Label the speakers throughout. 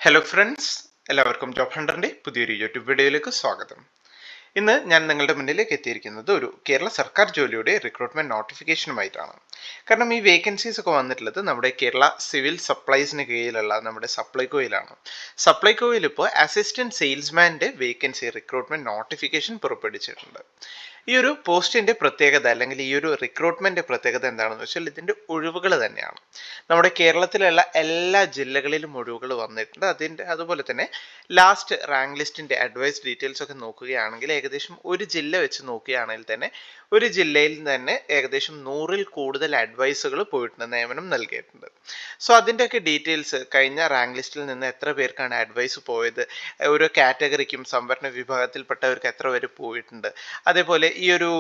Speaker 1: Hello friends, എല്ലാവർക്കും job ഹണ്ടറിന്റെ പുതിയൊരു YouTube വീഡിയോയിലേക്ക് സ്വാഗതം. ഇന്ന് ഞാൻ നിങ്ങളുടെ മുന്നിലേക്ക് എത്തിയിരിക്കുന്നത് ഒരു കേരള സർക്കാർ ജോലിയുടെ റിക്രൂട്ട്മെന്റ് നോട്ടിഫിക്കേഷനുമായിട്ടാണ്. കാരണം ഈ വേക്കൻസീസ് ഒക്കെ വന്നിട്ടുള്ളത് നമ്മുടെ കേരള സിവിൽ സപ്ലൈസിന് കീഴിലുള്ള നമ്മുടെ സപ്ലൈകോയിലാണ്. സപ്ലൈകോയിൽ ഇപ്പോൾ അസിസ്റ്റന്റ് സെയിൽസ്മാന്റെ വേക്കൻസി റിക്രൂട്ട്മെന്റ് നോട്ടിഫിക്കേഷൻ പുറപ്പെടുവിച്ചിട്ടുണ്ട്. ഈ ഒരു പോസ്റ്റിന്റെ പ്രത്യേകത അല്ലെങ്കിൽ ഈ ഒരു റിക്രൂട്ട്മെന്റ് പ്രത്യേകത എന്താണെന്ന് വെച്ചാൽ ഇതിന്റെ ഒഴിവുകൾ തന്നെയാണ്. നമ്മുടെ കേരളത്തിലുള്ള എല്ലാ ജില്ലകളിലും ഒഴിവുകൾ വന്നിട്ടുണ്ട്. അതുപോലെ തന്നെ ലാസ്റ്റ് റാങ്ക് ലിസ്റ്റിന്റെ അഡ്വൈസ് ഡീറ്റെയിൽസ് ഒക്കെ നോക്കുകയാണെങ്കിൽ ഏകദേശം ഒരു ജില്ല വെച്ച് നോക്കുകയാണെങ്കിൽ തന്നെ ഒരു ജില്ലയിൽ തന്നെ ഏകദേശം 100-ൽ കൂടുതൽ അഡ്വൈസുകൾ പോയിട്ടുണ്ട്, നിയമനം നൽകിയിട്ടുണ്ട്. സോ അതിൻ്റെയൊക്കെ ഡീറ്റെയിൽസ്, കഴിഞ്ഞ റാങ്ക് ലിസ്റ്റിൽ നിന്ന് എത്ര പേർക്കാണ് അഡ്വൈസ് പോയത്, ഓരോ കാറ്റഗറിക്കും സംവരണ വിഭാഗത്തിൽപ്പെട്ടവർക്ക് എത്ര പേര് പോയിട്ടുണ്ട്, അതേപോലെ ഈ ഒരു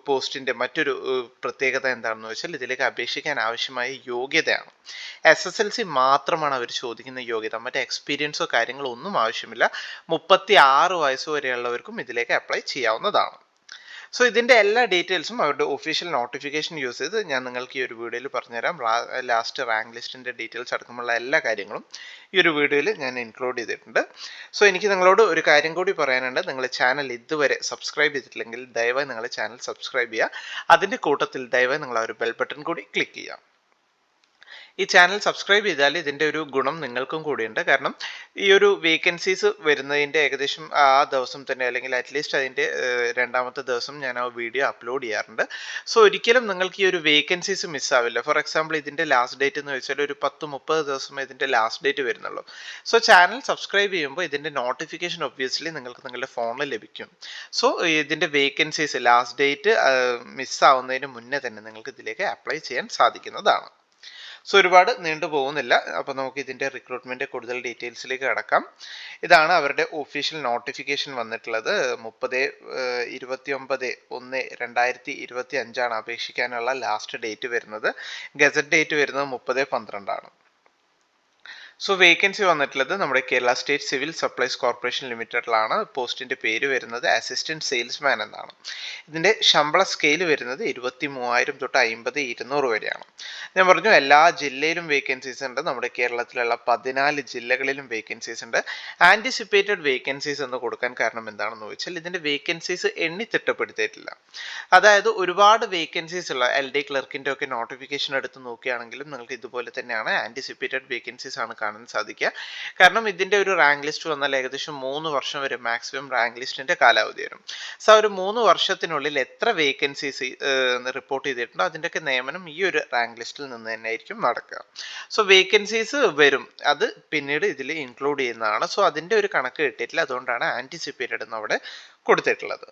Speaker 1: പോസ്റ്റിന്റെ മറ്റൊരു പ്രത്യേകത എന്താണെന്ന് വെച്ചാൽ ഇതിലേക്ക് അപേക്ഷിക്കാൻ ആവശ്യമായ യോഗ്യതയാണ്. SSLC മാത്രമാണ് അവർ ചോദിക്കുന്ന യോഗ്യത, മറ്റേ എക്സ്പീരിയൻസോ കാര്യങ്ങളോ ഒന്നും ആവശ്യമില്ല. 36 വയസ്സ് വരെയുള്ളവർക്കും ഇതിലേക്ക് അപ്ലൈ ചെയ്യാവുന്നതാണ്. സോ ഇതിന്റെ എല്ലാ ഡീറ്റെയിൽസും അവരുടെ ഒഫീഷ്യൽ നോട്ടിഫിക്കേഷൻ യൂസ് ചെയ്ത് ഞാൻ നിങ്ങൾക്ക് ഈ ഒരു വീഡിയോയിൽ പറഞ്ഞുതരാം. ലാസ്റ്റ് റാങ്ക് ലിസ്റ്റിന്റെ ഡീറ്റെയിൽസ് അടക്കമുള്ള എല്ലാ കാര്യങ്ങളും ഈ ഒരു വീഡിയോയിൽ ഞാൻ ഇൻക്ലൂഡ് ചെയ്തിട്ടുണ്ട്. സോ എനിക്ക് നിങ്ങളോട് ഒരു കാര്യം കൂടി പറയാനുണ്ട്. നിങ്ങൾ ചാനൽ ഇതുവരെ സബ്സ്ക്രൈബ് ചെയ്തിട്ടില്ലെങ്കിൽ ദയവായി നിങ്ങൾ ചാനൽ സബ്സ്ക്രൈബ് ചെയ്യുക. അതിന്റെ കൂട്ടത്തിൽ ദയവായി നിങ്ങൾ ആ ഒരു ബെൽ ബട്ടൺ കൂടി ക്ലിക്ക് ചെയ്യുക. ഈ ചാനൽ സബ്സ്ക്രൈബ് ചെയ്താൽ ഇതിൻ്റെ ഒരു ഗുണം നിങ്ങൾക്കും കൂടിയുണ്ട്. കാരണം ഈ ഒരു വേക്കൻസീസ് വരുന്നതിൻ്റെ ഏകദേശം ആ ദിവസം തന്നെ അല്ലെങ്കിൽ അറ്റ്ലീസ്റ്റ് അതിൻ്റെ രണ്ടാമത്തെ ദിവസം ഞാൻ ആ വീഡിയോ അപ്ലോഡ് ചെയ്യാറുണ്ട്. സോ ഒരിക്കലും നിങ്ങൾക്ക് ഈ ഒരു വേക്കൻസീസ് മിസ്സാവില്ല. ഫോർ എക്സാമ്പിൾ ഇതിൻ്റെ ലാസ്റ്റ് ഡേറ്റ് എന്ന് വെച്ചാൽ ഒരു 10-30 ദിവസം ഇതിൻ്റെ ലാസ്റ്റ് ഡേറ്റ് വരുന്നുള്ളൂ. സോ ചാനൽ സബ്സ്ക്രൈബ് ചെയ്യുമ്പോൾ ഇതിൻ്റെ നോട്ടിഫിക്കേഷൻ ഒബ്വിയസ്ലി നിങ്ങൾക്ക് നിങ്ങളുടെ ഫോണിൽ ലഭിക്കും. സോ ഇതിൻ്റെ വേക്കൻസീസ് ലാസ്റ്റ് ഡേറ്റ് മിസ്സാവുന്നതിന് മുന്നേ തന്നെ നിങ്ങൾക്ക് ഇതിലേക്ക് അപ്ലൈ ചെയ്യാൻ സാധിക്കുന്നതാണ്. സോ ഒരുപാട് നീണ്ടു പോകുന്നില്ല. അപ്പോൾ നമുക്ക് ഇതിൻ്റെ റിക്രൂട്ട്മെൻറ്റ് കൂടുതൽ ഡീറ്റെയിൽസിലേക്ക് കടക്കാം. ഇതാണ് അവരുടെ ഒഫീഷ്യൽ നോട്ടിഫിക്കേഷൻ വന്നിട്ടുള്ളത്. 29/1/2025 അപേക്ഷിക്കാനുള്ള ലാസ്റ്റ് ഡേറ്റ് വരുന്നത്. ഗസറ്റ് ഡേറ്റ് വരുന്നത് 30/12. സോ വേക്കൻസി വന്നിട്ടുള്ളത് നമ്മുടെ Kerala state civil supplies corporation ലിമിറ്റഡിലാണ്. പോസ്റ്റിന്റെ പേര് വരുന്നത് അസിസ്റ്റന്റ് സെയിൽസ്മാൻ എന്നാണ്. ഇതിന്റെ ശമ്പള സ്കെയിൽ വരുന്നത് 23,000 തൊട്ട് 50,200 വരെയാണ്. ഞാൻ പറഞ്ഞു എല്ലാ ജില്ലയിലും വേക്കൻസീസ് ഉണ്ട്. നമ്മുടെ കേരളത്തിലുള്ള 14 ജില്ലകളിലും വേക്കൻസീസ് ഉണ്ട്. ആന്റിസിപ്പേറ്റഡ് വേക്കൻസീസ് എന്ന് കൊടുക്കാൻ കാരണം എന്താണെന്ന് ചോദിച്ചാൽ ഇതിന്റെ വേക്കൻസീസ് എണ്ണി തിട്ടപ്പെടുത്തിയിട്ടില്ല. അതായത് ഒരുപാട് വേക്കൻസീസ് ഉള്ള LD ക്ലർക്കിന്റെ ഒക്കെ നോട്ടിഫിക്കേഷൻ എടുത്ത് നോക്കുകയാണെങ്കിലും നിങ്ങൾക്ക് ഇതുപോലെ തന്നെയാണ് ആന്റിസിപ്പേറ്റഡ് വേക്കൻസീസ് ആണ് കാണാൻ സാധിക്കുക. കാരണം ഇതിന്റെ ഒരു റാങ്ക് ലിസ്റ്റ് വന്നാൽ ഏകദേശം 3 വർഷം വരെ മാക്സിമം റാങ്ക് ലിസ്റ്റിന്റെ കാലാവധി വരും. സോ ഒരു 3 വർഷത്തിനുള്ളിൽ എത്ര വേക്കൻസീസ് റിപ്പോർട്ട് ചെയ്തിട്ടുണ്ടോ അതിൻ്റെയൊക്കെ നിയമനം ഈ ഒരു റാങ്ക് ലിസ്റ്റിൽ നിന്ന് തന്നെ ആയിരിക്കും നടക്കുക. സോ വേക്കൻസീസ് വരും, അത് പിന്നീട് ഇതിൽ ഇൻക്ലൂഡ് ചെയ്യുന്നതാണ്. സോ അതിന്റെ ഒരു കണക്ക് കിട്ടിയിട്ടില്ല, അതുകൊണ്ടാണ് ആന്റിസിപ്പേറ്റഡ് എന്ന് അവിടെ കൊടുത്തിട്ടുള്ളത്.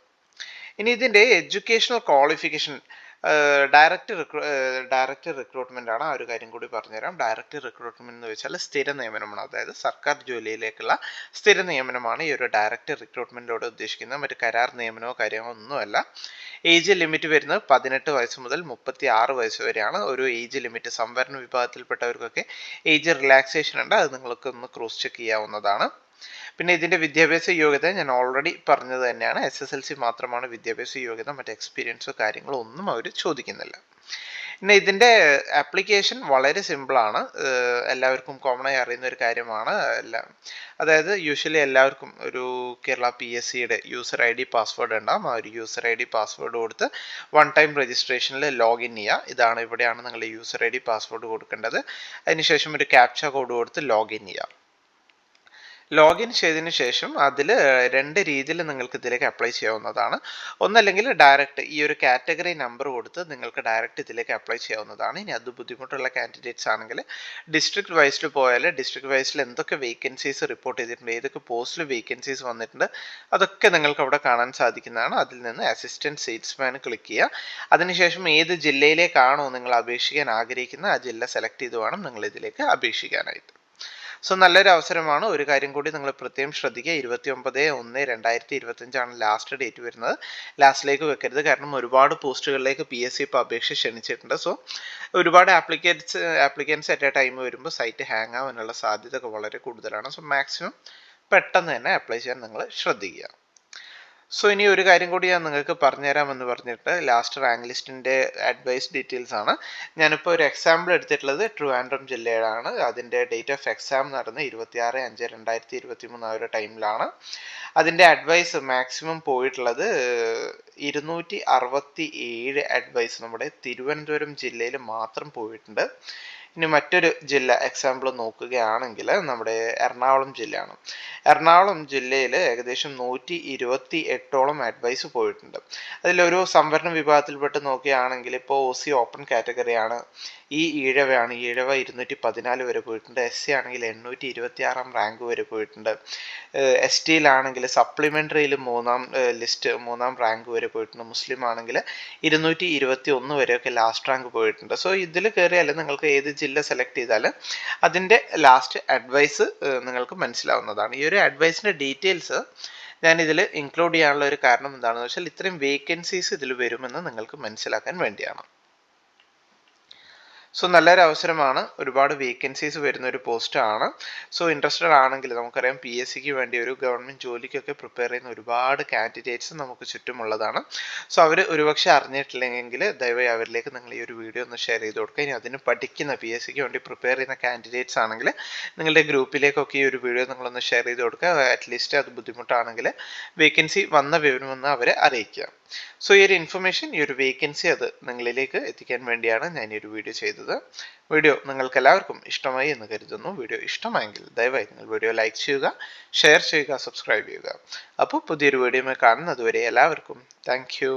Speaker 1: ഇനി ഇതിന്റെ എഡ്യൂക്കേഷണൽ ക്വാളിഫിക്കേഷൻ ഡയറക്റ്റ് റിക്രൂട്ട്മെന്റ് ആണ്. ആ ഒരു കാര്യം കൂടി പറഞ്ഞുതരാം. ഡയറക്റ്റ് റിക്രൂട്ട്മെന്റ് എന്ന് വെച്ചാൽ സ്ഥിര നിയമനമാണ്, അതായത് സർക്കാർ ജോലിയിലേക്കുള്ള സ്ഥിര നിയമനമാണ് ഈ ഒരു ഡയറക്റ്റ് റിക്രൂട്ട്മെന്റിലൂടെ ഉദ്ദേശിക്കുന്നത്. മറ്റ് കരാർ നിയമനമോ കാര്യമോ ഒന്നുമല്ല. ഏജ് ലിമിറ്റ് വരുന്നത് 18 വയസ്സ് മുതൽ 36 വയസ്സ് വരെയാണ്. ഒരു ഏജ് ലിമിറ്റ് സംവരണ വിഭാഗത്തിൽപ്പെട്ടവർക്കൊക്കെ ഏജ് റിലാക്സേഷൻ ഉണ്ട്, അത് നിങ്ങൾക്ക് ഒന്ന് ക്രോസ് ചെക്ക് ചെയ്യാവുന്നതാണ്. പിന്നെ ഇതിന്റെ വിദ്യാഭ്യാസ യോഗ്യത ഞാൻ ഓൾറെഡി പറഞ്ഞത് തന്നെയാണ്. SSLC മാത്രമാണ് വിദ്യാഭ്യാസ യോഗ്യത, മറ്റ് എക്സ്പീരിയൻസോ കാര്യങ്ങളോ ഒന്നും അവർ ചോദിക്കുന്നില്ല. പിന്നെ ഇതിന്റെ ആപ്ലിക്കേഷൻ വളരെ സിമ്പിളാണ്, എല്ലാവർക്കും കോമൺ ആയി അറിയുന്ന ഒരു കാര്യമാണ്. അതായത് യൂഷ്വലി എല്ലാവർക്കും ഒരു കേരള PSCയുടെ യൂസർ ID പാസ്വേഡ് ഉണ്ടാകും. ആ ഒരു യൂസർ ID പാസ്വേഡ് കൊടുത്ത് വൺ ടൈം രജിസ്ട്രേഷനിൽ ലോഗിൻ ചെയ്യുക. ഇവിടെയാണ് നിങ്ങൾ യൂസർ ID പാസ്വേഡ് കൊടുക്കേണ്ടത്. അതിനുശേഷം ഒരു ക്യാപ്ച കോഡ് കൊടുത്ത് ലോഗിൻ ചെയ്യുക. ലോഗിൻ ചെയ്തതിന് ശേഷം അതിൽ 2 രീതിയിൽ നിങ്ങൾക്ക് ഇതിലേക്ക് അപ്ലൈ ചെയ്യാവുന്നതാണ്. ഒന്നല്ലെങ്കിൽ ഡയറക്റ്റ് ഈ ഒരു കാറ്റഗറി നമ്പർ കൊടുത്ത് നിങ്ങൾക്ക് ഡയറക്റ്റ് ഇതിലേക്ക് അപ്ലൈ ചെയ്യാവുന്നതാണ്. ഇനി അത് ബുദ്ധിമുട്ടുള്ള കാൻഡിഡേറ്റ്സ് ആണെങ്കിൽ ഡിസ്ട്രിക്ട് വൈസിൽ പോയാൽ ഡിസ്ട്രിക്ട് വൈസിൽ എന്തൊക്കെ വേക്കൻസീസ് റിപ്പോർട്ട് ചെയ്തിട്ടുണ്ട്, ഏതൊക്കെ പോസ്റ്റിൽ വേക്കൻസീസ് വന്നിട്ടുണ്ട്, അതൊക്കെ നിങ്ങൾക്ക് അവിടെ കാണാൻ സാധിക്കുന്നതാണ്. അതിൽ നിന്ന് അസിസ്റ്റന്റ് സെയിൽസ്മാൻ ക്ലിക്ക് ചെയ്യുക. അതിനുശേഷം ഏത് ജില്ലയിലേക്കാണോ നിങ്ങൾ അപേക്ഷിക്കാൻ ആഗ്രഹിക്കുന്നത് ആ ജില്ല സെലക്ട് ചെയ്ത് വേണം നിങ്ങൾ ഇതിലേക്ക് അപേക്ഷിക്കാനായിട്ട്. സോ നല്ലൊരു അവസരമാണ്. ഒരു കാര്യം കൂടി നിങ്ങൾ പ്രത്യേകം ശ്രദ്ധിക്കുക, 29/1/2025 ലാസ്റ്റ് ഡേറ്റ് വരുന്നത്. ലാസ്റ്റിലേക്ക് വെക്കരുത്, കാരണം ഒരുപാട് പോസ്റ്റുകളിലേക്ക് PSC ഇപ്പോൾ അപേക്ഷ ക്ഷണിച്ചിട്ടുണ്ട്. സോ ഒരുപാട് ആപ്ലിക്കൻസ് അറ്റ് എ ടൈം വരുമ്പോൾ സൈറ്റ് ഹാങ് ആവാനുള്ള സാധ്യത വളരെ കൂടുതലാണ്. സോ മാക്സിമം പെട്ടെന്ന് തന്നെ അപ്ലൈ ചെയ്യാൻ നിങ്ങൾ ശ്രദ്ധിക്കുക. സോ ഇനി ഒരു കാര്യം കൂടി ഞാൻ നിങ്ങൾക്ക് പറഞ്ഞുതരാമെന്ന് പറഞ്ഞിട്ട് ലാസ്റ്റ് റാങ്ക് ലിസ്റ്റിൻ്റെ അഡ്വൈസ് ഡീറ്റെയിൽസ് ആണ്. ഞാനിപ്പോൾ ഒരു എക്സാമ്പിൾ എടുത്തിട്ടുള്ളത് ട്രിവാൻഡ്രം ജില്ലയിലാണ്. അതിൻ്റെ ഡേറ്റ് ഓഫ് എക്സാം നടന്ന് 26/5/2023 ആ ഒരു ടൈമിലാണ്. അതിൻ്റെ അഡ്വൈസ് മാക്സിമം പോയിട്ടുള്ളത് 267 അഡ്വൈസ് നമ്മുടെ തിരുവനന്തപുരം ജില്ലയിൽ മാത്രം പോയിട്ടുണ്ട്. ഇനി മറ്റൊരു ജില്ല എക്സാമ്പിൾ നോക്കുകയാണെങ്കിൽ നമ്മുടെ എറണാകുളം ജില്ലയാണ്. എറണാകുളം ജില്ലയിൽ ഏകദേശം 128ഓളം അഡ്വൈസ് പോയിട്ടുണ്ട്. അതിലൊരു സംവരണ വിഭാഗത്തിൽപ്പെട്ട് നോക്കുകയാണെങ്കിൽ ഇപ്പോൾ OC ഓപ്പൺ കാറ്റഗറിയാണ്, ഈ ഈഴവയാണ്, ഈഴവ 214 വരെ പോയിട്ടുണ്ട്. SC ആണെങ്കിൽ 826 റാങ്ക് വരെ പോയിട്ടുണ്ട്. STയിലാണെങ്കിൽ സപ്ലിമെൻ്ററിയിൽ മൂന്നാം റാങ്ക് വരെ പോയിട്ടുണ്ട്. മുസ്ലിം ആണെങ്കിൽ 221 വരെയൊക്കെ ലാസ്റ്റ് റാങ്ക് പോയിട്ടുണ്ട്. സോ ഇതിൽ കയറിയാൽ നിങ്ങൾക്ക് ഏത് ജില്ല സെലക്ട് ചെയ്താൽ അതിൻ്റെ ലാസ്റ്റ് അഡ്വൈസ് നിങ്ങൾക്ക് മനസ്സിലാവുന്നതാണ്. ഈ ഒരു അഡ്വൈസിൻ്റെ ഡീറ്റെയിൽസ് ഞാൻ ഇതിൽ ഇൻക്ലൂഡ് ചെയ്യാനുള്ള ഒരു കാരണം എന്താണെന്ന് വെച്ചാൽ ഇത്രയും വേക്കൻസീസ് ഇതിൽ വരുമെന്ന് നിങ്ങൾക്ക് മനസ്സിലാക്കാൻ വേണ്ടിയാണ്. സോ നല്ലൊരു അവസരമാണ്, ഒരുപാട് വേക്കൻസീസ് വരുന്ന ഒരു പോസ്റ്റാണ്. സോ ഇൻട്രസ്റ്റഡ് ആണെങ്കിൽ നമുക്കറിയാം PSCക്ക് വേണ്ടി ഒരു ഗവൺമെൻറ് ജോലിക്കൊക്കെ പ്രിപ്പയർ ചെയ്യുന്ന ഒരുപാട് കാൻഡിഡേറ്റ്സ് നമുക്ക് ചുറ്റുമുള്ളതാണ്. സോ അവർ ഒരുപക്ഷെ അറിഞ്ഞിട്ടില്ലെങ്കിൽ ദയവായി അവരിലേക്ക് നിങ്ങൾ ഈ ഒരു വീഡിയോ ഒന്ന് ഷെയർ ചെയ്ത് കൊടുക്കുക. ഇനി അതിന് പഠിക്കുന്ന PSCക്ക് വേണ്ടി പ്രിപ്പയർ ചെയ്യുന്ന കാൻഡിഡേറ്റ്സ് ആണെങ്കിൽ നിങ്ങളുടെ ഗ്രൂപ്പിലേക്കൊക്കെ ഈ ഒരു വീഡിയോ നിങ്ങളൊന്ന് ഷെയർ ചെയ്ത് കൊടുക്കുക. അറ്റ്ലീസ്റ്റ് അത് ബുദ്ധിമുട്ടാണെങ്കിൽ വേക്കൻസി വന്ന വിവരമൊന്ന് അവരെ അറിയിക്കുക. സോ ഈ ഒരു ഇൻഫർമേഷൻ, ഈ ഒരു വേക്കൻസി അത് നിങ്ങളിലേക്ക് എത്തിക്കാൻ വേണ്ടിയാണ് ഞാൻ ഈ ഒരു വീഡിയോ ചെയ്തത്. വീഡിയോ നിങ്ങൾക്ക് എല്ലാവർക്കും ഇഷ്ടമായി എന്ന് കരുതുന്നു. വീഡിയോ ഇഷ്ടമായെങ്കിൽ ദയവായി നിങ്ങൾ വീഡിയോ ലൈക്ക് ചെയ്യുക, ഷെയർ ചെയ്യുക, സബ്സ്ക്രൈബ് ചെയ്യുക. അപ്പോൾ പുതിയൊരു വീഡിയോയുമായി കാണുന്നത് വരെ എല്ലാവർക്കും താങ്ക് യു.